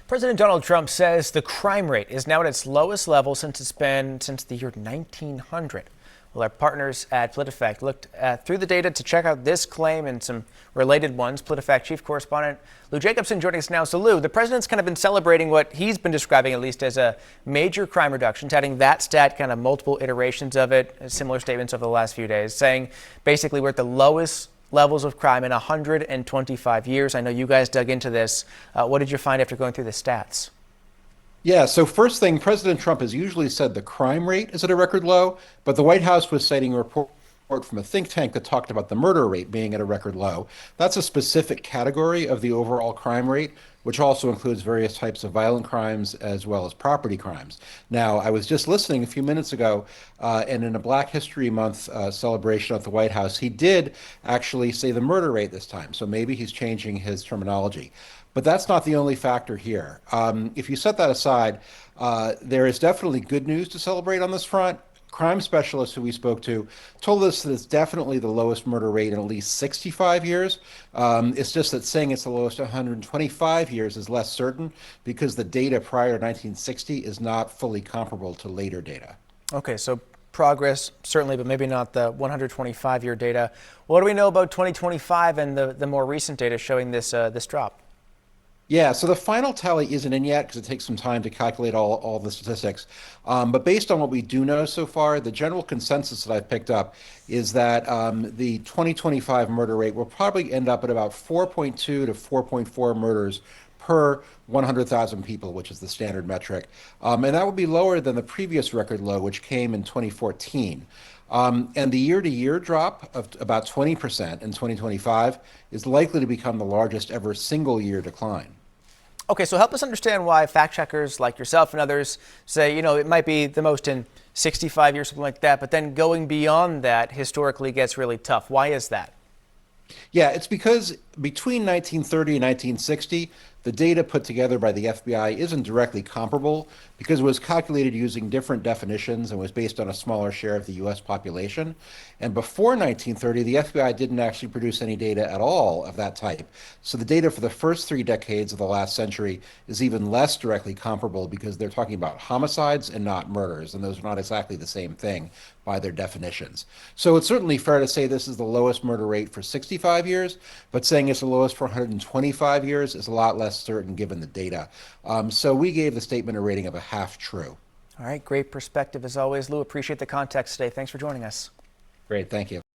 President Donald Trump says the crime rate is now at its lowest level since it's been since the year 1900. Well, our partners at PolitiFact looked through the data to check out this claim and some related ones. PolitiFact chief correspondent Lou Jacobson joining us now. So, Lou, the president's kind of been celebrating what he's been describing, at least, as a major crime reduction, touting that stat, kind of multiple iterations of it, similar statements over the last few days, saying basically we're at the lowest levels of crime in 125 years. I know you guys dug into this. What did you find after going through the stats? Yeah, so first thing, President Trump has usually said the crime rate is at a record low, but the White House was citing a report from a think tank that talked about the murder rate being at a record low. That's a specific category of the overall crime rate, which also includes various types of violent crimes as well as property crimes. Now, I was just listening a few minutes ago, and in a Black History Month celebration at the White House, he did actually say the murder rate this time. So maybe he's changing his terminology. But that's not the only factor here. If you set that aside, there is definitely good news to celebrate on this front. Crime specialists who we spoke to told us that it's definitely the lowest murder rate in at least 65 years. It's just that saying it's the lowest in 125 years is less certain because the data prior to 1960 is not fully comparable to later data. Okay, so progress, certainly, but maybe not the 125-year data. What do we know about 2025 and the more recent data showing this drop? Yeah, so the final tally isn't in yet because it takes some time to calculate all the statistics. But based on what we do know so far, the general consensus that I've picked up is that the 2025 murder rate will probably end up at about 4.2 to 4.4 murders per 100,000 people, which is the standard metric. And that would be lower than the previous record low, which came in 2014. And the year-to-year drop of about 20% in 2025 is likely to become the largest ever single-year decline. Okay, so help us understand why fact checkers like yourself and others say, it might be the most in 65 years, something like that, but then going beyond that historically gets really tough. Why is that? Yeah, it's because between 1930 and 1960, the data put together by the FBI isn't directly comparable because it was calculated using different definitions and was based on a smaller share of the US population. And before 1930, the FBI didn't actually produce any data at all of that type. So the data for the first 3 decades of the last century is even less directly comparable because they're talking about homicides and not murders, and those are not exactly the same thing by their definitions. So it's certainly fair to say this is the lowest murder rate for 65 years, but saying it's the lowest for 125 years is a lot less certain given the data. So we gave the statement a rating of a half true. All right, great perspective as always. Lou, appreciate the context today. Thanks for joining us. Great, thank you.